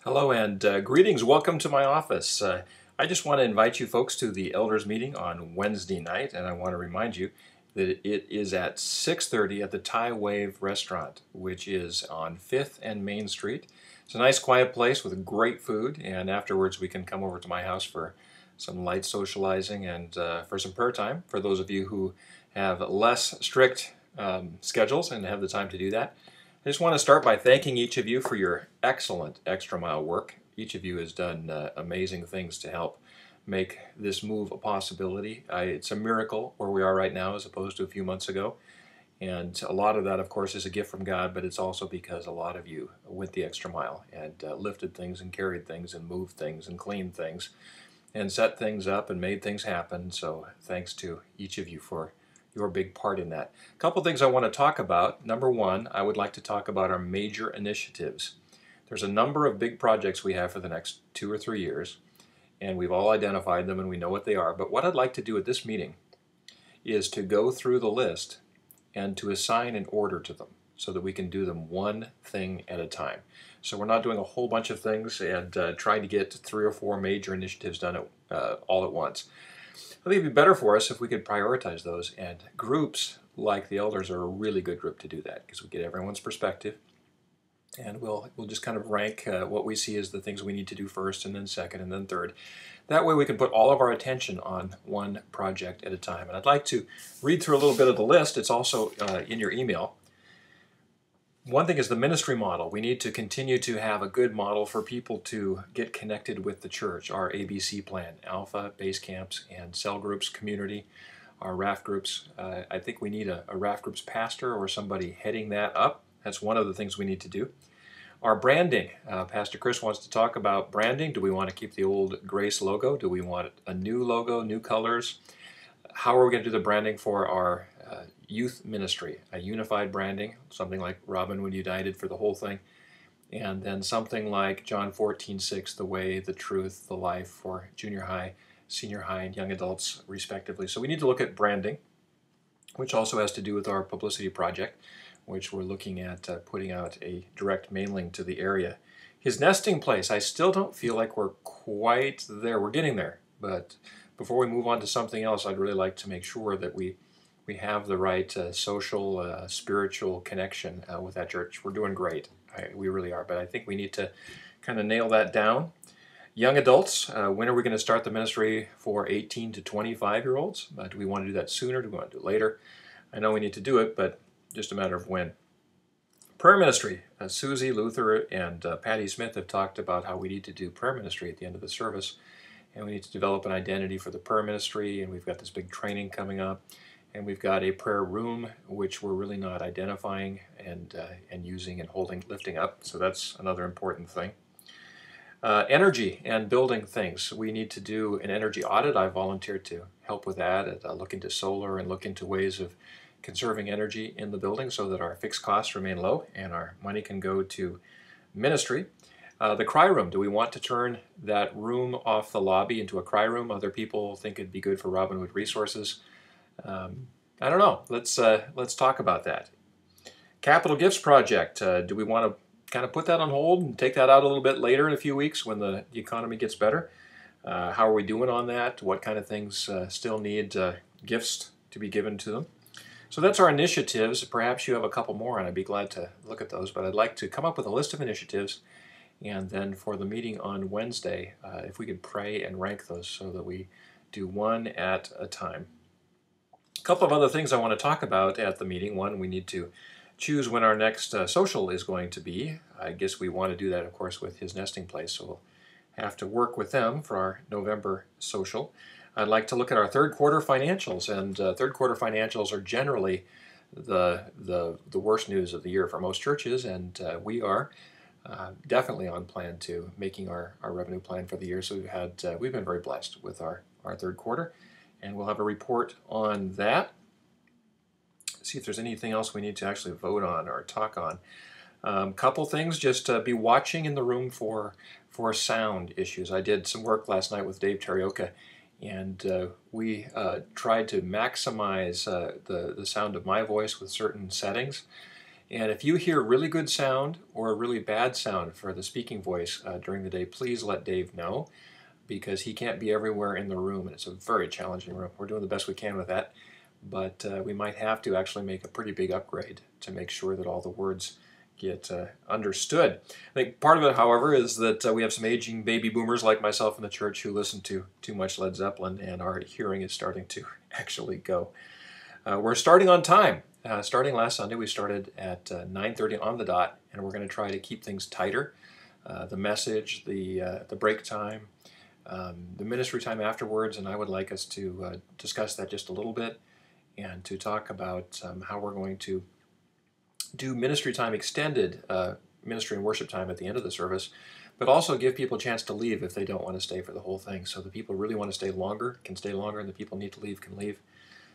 Hello and greetings. Welcome to my office. I just want to invite you folks to the elders meeting on Wednesday night, and I want to remind you that it is at 6:30 at the Thai Wave Restaurant, which is on 5th and Main Street. It's a nice quiet place with great food, and afterwards we can come over to my house for some light socializing and for some prayer time for those of you who have less strict schedules and have the time to do that. I just want to start by thanking each of you for your excellent extra mile work. Each of you has done amazing things to help make this move a possibility. It's a miracle where we are right now as opposed to a few months ago. And a lot of that, of course, is a gift from God, but it's also because a lot of you went the extra mile and lifted things and carried things and moved things and cleaned things and set things up and made things happen. So thanks to each of you for your big part in that. A couple things I want to talk about. Number one, I would like to talk about our major initiatives. There's a number of big projects we have for the next 2 or 3 years, and we've all identified them and we know what they are. But what I'd like to do at this meeting is to go through the list and to assign an order to them so that we can do them one thing at a time. So we're not doing a whole bunch of things and trying to get 3 or 4 major initiatives done all at once. I think it'd be better for us if we could prioritize those, and groups like the elders are a really good group to do that because we get everyone's perspective, and we'll just kind of rank what we see as the things we need to do first and then second and then third. That way we can put all of our attention on one project at a time. And I'd like to read through a little bit of the list. It's also in your email. One thing is the ministry model. We need to continue to have a good model for people to get connected with the church. Our ABC plan, Alpha, Base Camps, and Cell Groups community, our RAF groups. I think we need a RAF groups pastor or somebody heading that up. That's one of the things we need to do. Our branding. Pastor Chris wants to talk about branding. Do we want to keep the old Grace logo? Do we want a new logo, new colors? How are we going to do the branding for our youth ministry, a unified branding, something like Robinwood United for the whole thing, and then something like John 14:6, the way, the truth, the life for junior high, senior high, and young adults, respectively. So we need to look at branding, which also has to do with our publicity project, which we're looking at putting out a direct mailing to the area. His nesting place, I still don't feel like we're quite there. We're getting there, but before we move on to something else, I'd really like to make sure that we have the right social, spiritual connection with that church. We're doing great. We really are. But I think we need to kind of nail that down. Young adults, when are we going to start the ministry for 18 to 25-year-olds? Do we want to do that sooner? Do we want to do it later? I know we need to do it, but just a matter of when. Prayer ministry. Susie Luther and Patty Smith have talked about how we need to do prayer ministry at the end of the service. And we need to develop an identity for the prayer ministry. And we've got this big training coming up. And we've got a prayer room, which we're really not identifying and using and lifting up. So that's another important thing. Energy and building things. We need to do an energy audit. I volunteered to help with that, and look into solar and look into ways of conserving energy in the building so that our fixed costs remain low and our money can go to ministry. The cry room. Do we want to turn that room off the lobby into a cry room? Other people think it'd be good for Robinwood Resources. I don't know. Let's talk about that. Capital Gifts Project. Do we want to kind of put that on hold and take that out a little bit later in a few weeks when the economy gets better? How are we doing on that? What kind of things still need gifts to be given to them? So that's our initiatives. Perhaps you have a couple more, and I'd be glad to look at those. But I'd like to come up with a list of initiatives, and then for the meeting on Wednesday, if we could pray and rank those so that we do one at a time. A couple of other things I want to talk about at the meeting. One, we need to choose when our next social is going to be. I guess we want to do that, of course, with his nesting place, so we'll have to work with them for our November social. I'd like to look at our third quarter financials, and third quarter financials are generally the worst news of the year for most churches, and we are definitely on plan to making our revenue plan for the year. So we've been very blessed with our third quarter. And we'll have a report on that. See if there's anything else we need to actually vote on or talk on. Couple things, just be watching in the room for sound issues. I did some work last night with Dave Terioka, and we tried to maximize the sound of my voice with certain settings. And if you hear really good sound or a really bad sound for the speaking voice during the day, please let Dave know, because he can't be everywhere in the room, and it's a very challenging room. We're doing the best we can with that, but we might have to actually make a pretty big upgrade to make sure that all the words get understood. I think part of it, however, is that we have some aging baby boomers like myself in the church who listen to too much Led Zeppelin, and our hearing is starting to actually go. We're starting on time. Starting last Sunday, we started at 9:30 on the dot, and we're going to try to keep things tighter. The message, the break time, the ministry time afterwards, and I would like us to discuss that just a little bit and to talk about how we're going to do ministry time extended, ministry and worship time at the end of the service, but also give people a chance to leave if they don't want to stay for the whole thing. So the people who really want to stay longer can stay longer, and the people who need to leave can leave.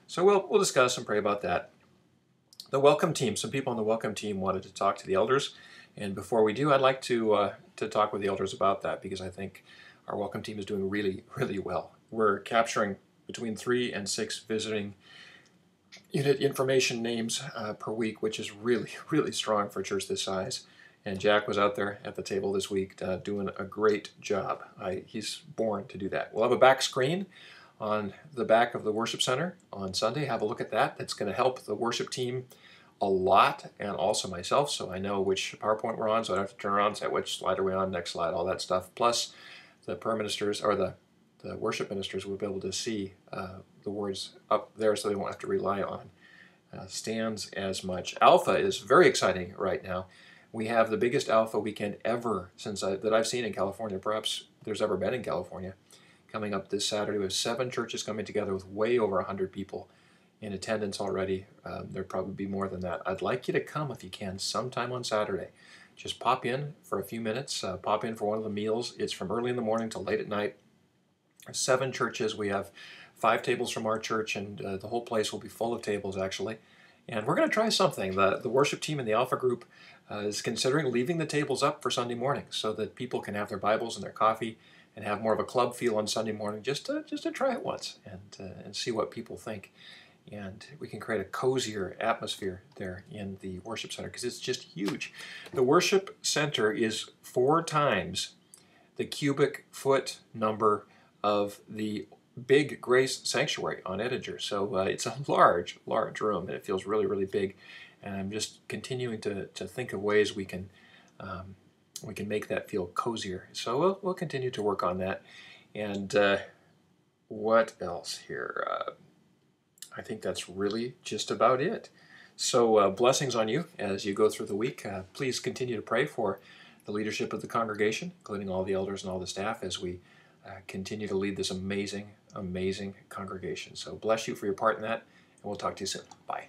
So we'll discuss and pray about that. The welcome team, some people on the welcome team wanted to talk to the elders, and before we do, I'd like to talk with the elders about that, because I think our welcome team is doing really, really well. We're capturing between 3 and 6 visiting unit information names per week, which is really, really strong for a church this size. And Jack was out there at the table this week doing a great job. He's born to do that. We'll have a back screen on the back of the worship center on Sunday. Have a look at that. That's going to help the worship team a lot, and also myself, so I know which PowerPoint we're on, so I don't have to turn around and say which slide are we on, next slide, all that stuff. Plus the prayer ministers, or the worship ministers, will be able to see the words up there, so they won't have to rely on stands as much. Alpha is very exciting right now. We have the biggest Alpha weekend ever that I've seen in California, perhaps there's ever been in California, coming up this Saturday. We have 7 churches coming together with way over 100 people in attendance already. There'll probably be more than that. I'd like you to come if you can sometime on Saturday. Just pop in for a few minutes, pop in for one of the meals. It's from early in the morning till late at night. 7 churches. We have 5 tables from our church, and the whole place will be full of tables, actually. And we're going to try something. The worship team in the Alpha group is considering leaving the tables up for Sunday morning so that people can have their Bibles and their coffee and have more of a club feel on Sunday morning, just to try it once and see what people think. And we can create a cozier atmosphere there in the worship center, because it's just huge. The worship center is 4 times the cubic foot number of the big Grace Sanctuary on Edinger. So it's a large, large room, and it feels really, really big. And I'm just continuing to think of ways we can make that feel cozier. So we'll continue to work on that. And what else here? I think that's really just about it. So blessings on you as you go through the week. Please continue to pray for the leadership of the congregation, including all the elders and all the staff, as we continue to lead this amazing, amazing congregation. So bless you for your part in that, and we'll talk to you soon. Bye.